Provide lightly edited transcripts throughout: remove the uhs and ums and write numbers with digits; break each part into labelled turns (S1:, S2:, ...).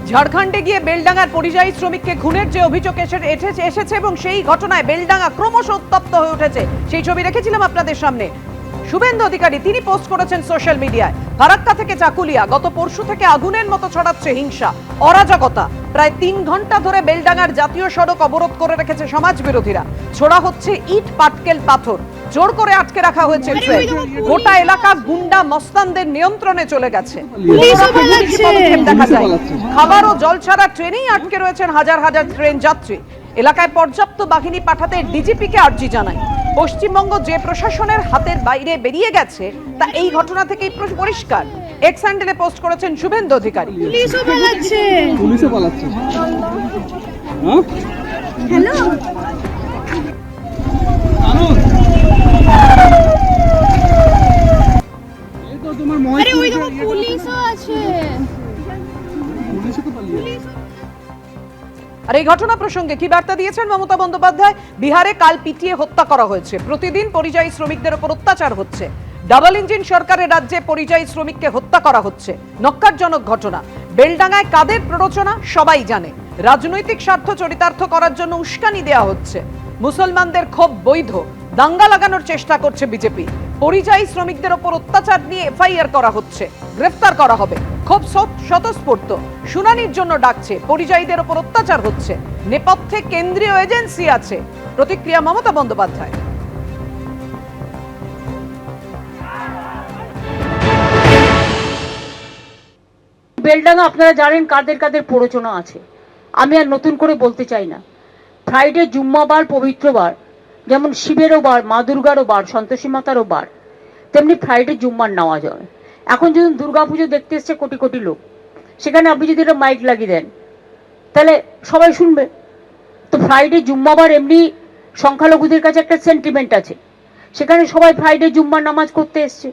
S1: ঝাড়খণ্ডে গিয়ে বেলডাঙ্গার পরিযায়ী শ্রমিককে খুনের যে অভিযোগ এসেছে এবং সেই ঘটনায় বেলডাঙ্গা ক্রমশ উত্তপ্ত হয়ে উঠেছে, সেই ছবি রেখেছিলাম আপনাদের সামনে। শুভেন্দু অধিকারী তিনি পোস্ট করেছেন সোশ্যাল মিডিয়ায়। ফারাক্কা থেকে চাকুলিয়া গত পরশু থেকে আগুনের মতো ছড়াচ্ছে হিংসা, অরাজকতা। প্রায় 3 ঘন্টা ধরে বেলডাঙ্গার জাতীয় সড়ক অবরোধ করে রেখেছে সমাজ বিরোধীরা। ছোড়া হচ্ছে ইট, পাটকেল, পাথর। জোর করে আটকে রাখা হয়েছে ট্রেন। গোটা এলাকা গুন্ডা মস্তানদের নিয়ন্ত্রণে চলে গেছে। দেখা যায় খাবার ও জল ছাড়া ট্রেনেই আটকে রয়েছেন হাজার হাজার ট্রেন যাত্রী। এলাকায় পর্যাপ্ত বাহিনী পাঠাতে ডিজিপিকে আর্জি জানায়। পশ্চিমবঙ্গ যে প্রশাসনের হাতের বাইরে বেরিয়ে গেছে তা এই ঘটনা থেকেই পরিষ্কার। এক্স হ্যান্ডেলে পোস্ট করেছেন শুভেন্দু অধিকারী।
S2: পুলিশও পালাচ্ছে। হ্যালো, আরে ওই দেখো পুলিশও আছে।
S1: আর এই ঘটনা প্রসঙ্গে কি বার্তা দিয়েছেন মমতা বন্দ্যোপাধ্যায়? বিহারে কাল পিটিয়ে হত্যা করা হয়েছে। প্রতিদিন পরিযায়ী শ্রমিকদের উপর অত্যাচার হচ্ছে। ডাবল ইঞ্জিন সরকারের রাজ্যে পরিযায়ী শ্রমিককে হত্যা করা হচ্ছে। নক্কারজনক ঘটনা। বেলডাঙ্গায় কাদের প্ররোচনা সবাই জানে। রাজনৈতিক স্বার্থ চরিতার্থ করার জন্য উস্কানি দেওয়া হচ্ছে। মুসলমানদের ক্ষোভ বৈধ। দাঙ্গা লাগানোর চেষ্টা করছে বিজেপি। পরিযায়ী শ্রমিকদের উপর অত্যাচার নিয়ে এফআইআর করা হচ্ছে, গ্রেফতার করা হবে। খুব স্বতঃস্ফূর্ত শুনানির জন্য ডাকছে। পরিযায়ীদের উপর অত্যাচার হচ্ছে, নেপথ্যে কেন্দ্রীয় এজেন্সি আছে। প্রতিক্রিয়া মমতা বন্দ্যোপাধ্যায়।
S3: বেলডাঙ্গা আপনারা জানেন কাদের কাদের প্ররোচনা আছে, আমি আর নতুন করে বলতে চাই না। ফ্রাইডে জুম্মাবার পবিত্রবার, যেমন শিবেরও বার, মা দুর্গারও বার, সন্তোষী মাতারও বার, তেমনি ফ্রাইডে জুম্মার নেওয়া যায়। এখন যদি দুর্গাপুজো দেখতে এসছে কোটি কোটি লোক, সেখানে আপনি যদি একটা মাইক লাগিয়ে দেন তাহলে সবাই শুনবে। তো ফ্রাইডে জুম্মাবার এমনি সংখ্যালঘুদের কাছে একটা সেন্টিমেন্ট আছে, সেখানে সবাই ফ্রাইডে জুম্মার নামাজ করতে এসছে।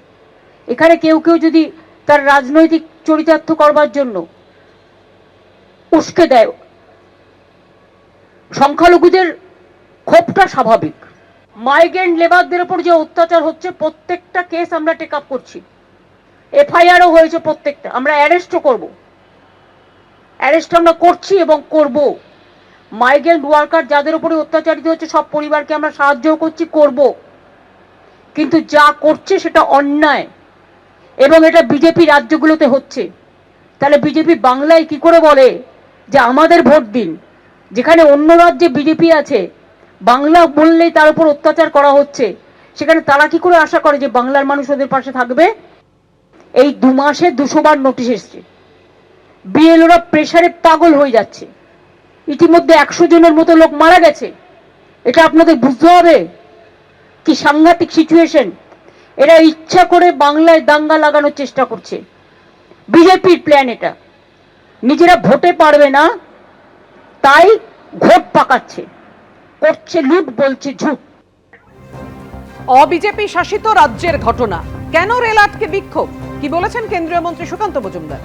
S3: এখানে কেউ কেউ যদি তার রাজনৈতিক চরিতার্থ করবার জন্য উস্কে দেয়, সংখ্যালঘুদের ক্ষোভটা স্বাভাবিক। মাইগ্রেন্ট লেবারদের উপর যে অত্যাচার হচ্ছে প্রত্যেকটা কেস আমরা টেক আপ করছি, এফআইআরও হয়েছে প্রত্যেকটা, আমরা অ্যারেস্টও করব, অ্যারেস্ট আমরা করছি এবং করব। মাইগ্রেন্ট ওয়ার্কার যাদের উপরে অত্যাচারিত হচ্ছে সব পরিবারকে আমরা সাহায্য করছি, করব। কিন্তু যা করছে সেটা অন্যায় এবং এটা বিজেপি রাজ্যগুলোতে হচ্ছে। তাহলে বিজেপি বাংলায় কি করে বলে যে আমাদের ভোট দিন, যেখানে অন্য রাজ্যে বিজেপি আছে, বাংলা বললেই তার উপর অত্যাচার করা হচ্ছে, সেখানে তারা কি করে আশা করে যে বাংলার মানুষ ওদের পাশে থাকবে? এই 2 মাসে 200 বার নোটিশ এসছে। বিএলওরা প্রেসারে পাগল হয়ে যাচ্ছে। ইতিমধ্যে 100 জনের মতো লোক মারা গেছে। এটা আপনাদের বুঝতে হবে কি সাংঘাতিক সিচুয়েশন। এরা ইচ্ছা করে বাংলায় দাঙ্গা লাগানোর চেষ্টা করছে, বিজেপির প্ল্যান এটা। নিজেরা ভোটে পারবে না তাই ভোট পাকাচ্ছে, করছে লুট, বলছে ঝুট।
S1: অবিজেপি শাসিত রাজ্যের ঘটনা, কেন রেল আটকে বিক্ষোভ, কি বলেছেন কেন্দ্রীয় মন্ত্রী সুকান্ত মজুমদার?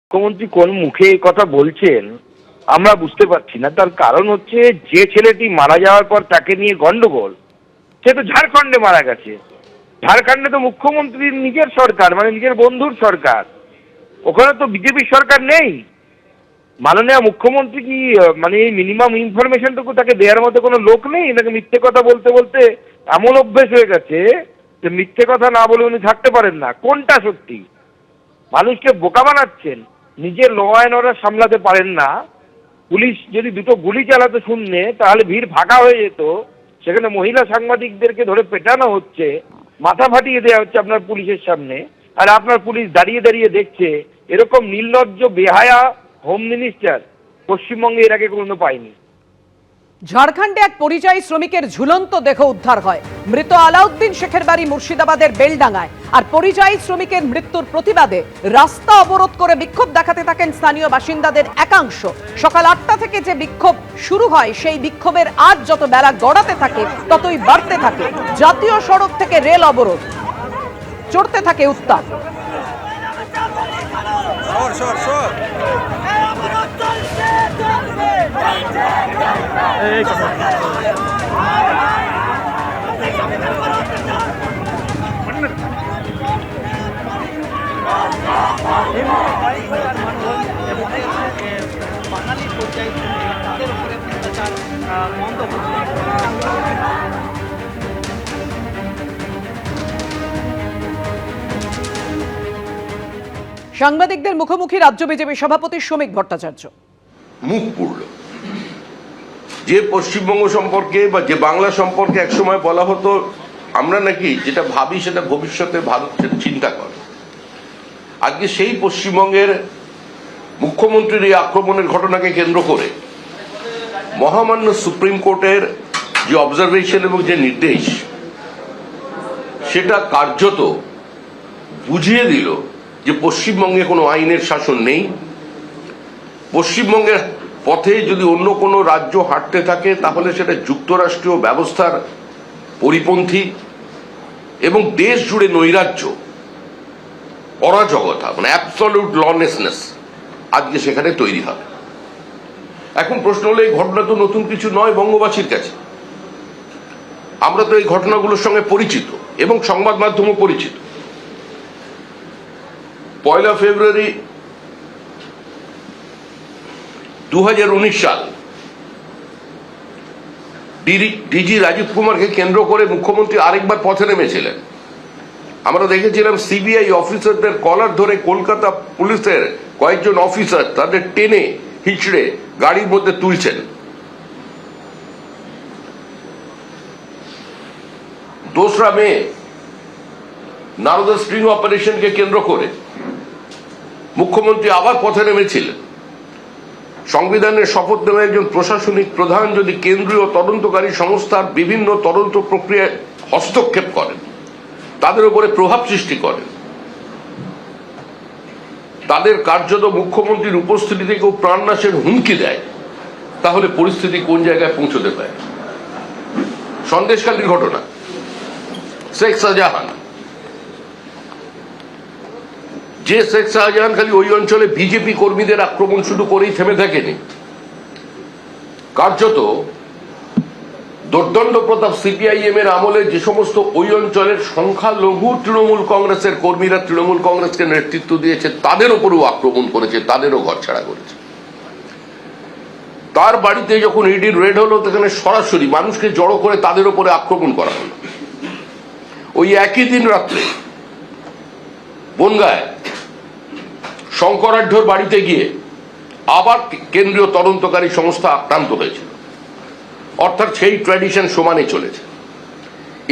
S4: মুখ্যমন্ত্রী কোন মুখে এই কথা বলছেন আমরা বুঝতে পারছি না। তার কারণ হচ্ছে যে ছেলেটি মারা যাওয়ার পর তাকে নিয়ে গন্ডগোল, সে তো ঝাড়খণ্ডে মারা গেছে। ঝাড়খণ্ডে তো মুখ্যমন্ত্রীর নিজের সরকার, মানে নিজের বন্ধুর সরকার, ওখানে তো বিজেপির সরকার নেই। মাননীয় মুখ্যমন্ত্রী কি মানে এই মিনিমাম ইনফরমেশনটুকু তাকে দেওয়ার মতো কোনো লোক নেই? নাকি মিথ্যে কথা বলতে বলতে এমন অভ্যেস হয়ে গেছে যে মিথ্যে কথা না বলে উনি থাকতে পারেন না? কোনটা সত্যি? মানুষকে বোকা বানাচ্ছেন, নিজের ল অ্যান্ড অর্ডার সামলাতে পারেন না। পুলিশ যদি 2টো গুলি চালাতে শুনলে তাহলে ভিড় ফাঁকা হয়ে যেত। সেখানে মহিলা সাংবাদিকদেরকে ধরে পেটানো হচ্ছে, মাথা ফাটিয়ে দেওয়া হচ্ছে আপনার পুলিশের সামনে, আর আপনার পুলিশ দাঁড়িয়ে দাঁড়িয়ে দেখছে। এরকম নির্লজ্জ বেহায়া হোম মিনিস্টার পশ্চিমবঙ্গে এর আগে কোনো পায়নি।
S1: ঝাড়খণ্ডে এক পরিযায়ী শ্রমিকের ঝুলন্ত দেহ উদ্ধার হয়। মৃত আলাউদ্দিন শেখের বাড়ি মুর্শিদাবাদের বেলডাঙ্গায়। আর পরিযায়ী শ্রমিকের মৃত্যুর প্রতিবাদে রাস্তা অবরোধ করে বিক্ষোভ দেখাতে থাকেন স্থানীয় বাসিন্দাদের একাংশ। সকাল 8টা থেকে যে বিক্ষোভ শুরু হয়, সেই বিক্ষোভের আজ যত বেলা গড়াতে থাকে ততই বাড়তে থাকে। জাতীয় সড়ক থেকে রেল অবরোধ, চড়তে থাকে উত্তাপ।
S5: কয়েকবার মানুষ মনে হচ্ছে বাঙালি পর্যায়ে তাদের উপরে অত্যাচার বন্ধ হচ্ছে।
S1: সাংবাদিকদের মুখোমুখি রাজ্য বিজেপি সভাপতি শ্রমিক ভট্টাচার্য।
S6: মুখ পুরল যে পশ্চিমবঙ্গ সম্পর্কে বা যে বাংলা সম্পর্কে একসময় বলা হতো আমরা নাকি যেটা ভাবি সেটা ভবিষ্যতে ভারত চিন্তা করে, আজকে সেই পশ্চিমবঙ্গের মুখ্যমন্ত্রীর এই আক্রমণের ঘটনাকে কেন্দ্র করে মহামান্য সুপ্রিম কোর্টের যে অবজারভেশন এবং যে নির্দেশ সেটা কার্যত বুঝিয়ে দিল যে পশ্চিমবঙ্গে কোনো আইনের শাসন নেই। পশ্চিমবঙ্গের পথে যদি অন্য কোনো রাজ্য হাঁটতে থাকে তাহলে সেটা যুক্তরাষ্ট্রীয় ব্যবস্থার পরিপন্থী এবং দেশ জুড়ে নৈরাজ্য, অরাজকতা, মানে অ্যাবসলিউট লনেসনেস আজকে সেখানে তৈরি হবে। এখন প্রশ্ন হলো এই ঘটনা তো নতুন কিছু নয় বঙ্গবাসীর কাছে, আমরা তো এই ঘটনাগুলোর সঙ্গে পরিচিত এবং সংবাদ মাধ্যমও পরিচিত। 1 ফেব্রুয়ারি 2019 সাল ডিজি রাজীব কুমারকে কেন্দ্র করে মুখ্যমন্ত্রী আরেকবার পথে নেমেছিলেন। আমরা দেখেছিলাম সিবিআই অফিসারদের কলার ধরে কলকাতা পুলিশের কয়েকজন অফিসার তাদের টেনে হিচড়ে গাড়ির মধ্যে তুলছেন। 2রা মে নারদা স্ট্রিং অপারেশনকে কেন্দ্র করে মুখ্যমন্ত্রী আবার পথে নেমেছিলেন। সংবিধানের শপথ নেওয়া একজন প্রশাসনিক প্রধান যদি কেন্দ্রীয় তদন্তকারী সংস্থার বিভিন্ন তদন্ত প্রক্রিয়ায় হস্তক্ষেপ করেন, তাদের উপরে প্রভাব সৃষ্টি করেন, তাদের কার্যত মুখ্যমন্ত্রীর উপস্থিতিতে কেউ প্রাণনাশের হুমকি দেয়, তাহলে পরিস্থিতি কোন জায়গায় পৌঁছতে পারে। সন্দেশখালীর ঘটনা, শেখ শাহজাহান, যে শেখ শাহজাহান খালি ওই অঞ্চলে বিজেপি কর্মীদের আক্রমণ শুরু করেই থেমে থাকেনি, কার্যত দোর্দণ্ড প্রতাপ সিপিআইএম এর আমলে যে সমস্ত ওই অঞ্চলের সংখ্যালঘু তৃণমূল কংগ্রেসের কর্মীরা তৃণমূল কংগ্রেসকে নেতৃত্ব দিয়েছে তাদের উপরেও আক্রমণ করেছে, তাদেরও ঘরছাড়া করেছে। তার বাড়িতে যখন ইডির রেড হলো সেখানে সরাসরি মানুষকে জড়ো করে তাদের উপরে আক্রমণ করা হলো। ওই একই দিন রাত্রে বনগাঁয় শঙ্করাঢ্যর বাড়িতে গিয়ে আবার কেন্দ্রীয় তদন্তকারী সংস্থা আক্রান্ত হয়েছিল। অর্থাৎ সেই ট্র্যাডিশন সমানে চলেছে।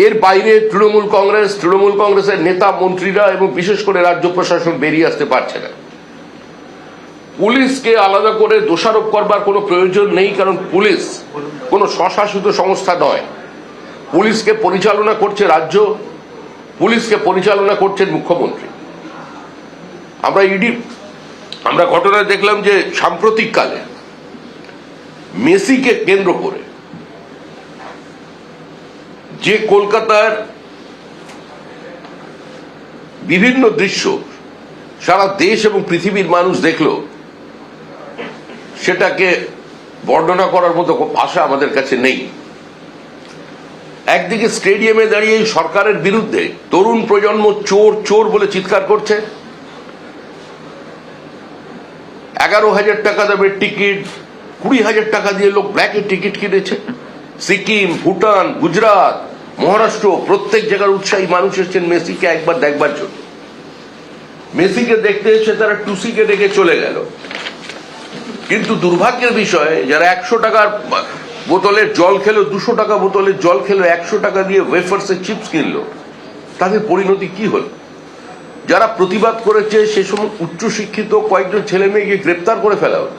S6: এর বাইরে তৃণমূল কংগ্রেসের নেতা মন্ত্রীরা এবং বিশেষ করে রাজ্য প্রশাসন বেরিয়ে আসতে পারছে না। পুলিশকে আলাদা করে দোষারোপ করবার কোনো প্রয়োজন নেই, কারণ পুলিশ কোনো স্বশাসিত সংস্থা নয়। পুলিশকে পরিচালনা করছে রাজ্য, পুলিশকে পরিচালনা করছেন মুখ্যমন্ত্রী। আমরা ঘটনায় দেখলাম যে সাম্প্রতিককালে মেসিকে কেন্দ্র করে যে কলকাতার বিভিন্ন দৃশ্য সারা দেশ এবং পৃথিবীর মানুষ দেখল, সেটাকে বর্ণনা করার মতো ভাষা আমাদের কাছে নেই। একদিকে স্টেডিয়ামে দাঁড়িয়ে সরকারের বিরুদ্ধে তরুণ প্রজন্ম চোর চোর বলে চিৎকার করছে, 11,000 টাকা দামের টিকিট, 20,000 টাকা দিয়ে লোক ব্ল্যাকে টিকিট কিনেছে। সিকিম, ভুটান, গুজরাট, মহারাষ্ট্র প্রত্যেক জায়গার উৎসাহী মানুষ এসেছেন মেসিকে একবার দেখবার জন্য। মেসিকে দেখতে এসে তারা টুসিকে ডেকে চলে গেল। কিন্তু দুর্ভাগ্যের বিষয়, যারা 100 টাকার বোতলের জল খেলো, 200 টাকা বোতলের জল খেলো, 100 টাকা দিয়ে ওয়েফার্সের চিপস কিনলো, তাদের পরিণতি কি হলো? যারা প্রতিবাদ করেছে সে সময় উচ্চশিক্ষিত কয়েকজন ছেলে মেয়েকে গ্রেপ্তার করে ফেলা হলো।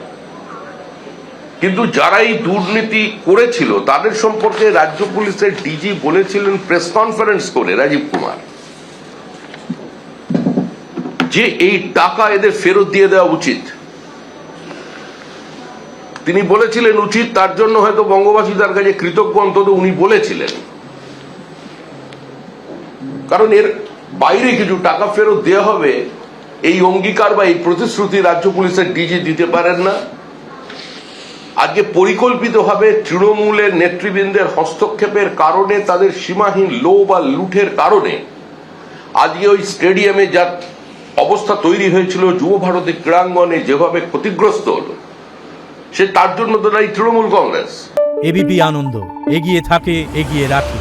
S6: কিন্তু যারা এই দুর্নীতি করেছিল তাদের সম্পর্কে রাজ্য পুলিশের ডিজি বলেছিলেন প্রেস কনফারেন্স করে, রাজীব কুমার, যে এই টাকা এদের ফেরত দিয়ে দেওয়া উচিত। তিনি বলেছিলেন উচিত, তার জন্য হয়তো বঙ্গবাসী তার কাছে কৃতজ্ঞ, অন্তত উনি বলেছিলেন। কারণ এর বাইরে কিছু টাকা ফেরত দেওয়া হবে এই অঙ্গীকার বা এই প্রতিশ্রুতি রাজ্য পুলিশের ডিজি দিতে পারেন না। আজকে পরিকল্পিতভাবে তৃণমূলের নেতৃবৃন্দের হস্তক্ষেপের কারণে, তাদের সীমাহীন লোভ বা লুঠের কারণে আজকে ওই স্টেডিয়ামে যা অবস্থা তৈরি হয়েছিল যুব ভারতের ক্রীড়াঙ্গনে যেভাবে ক্ষতিগ্রস্ত হলো, সে তার জন্য তো দায়ী তৃণমূল কংগ্রেস।
S7: এবিপি আনন্দ, এগিয়ে থাকে, এগিয়ে রাখে।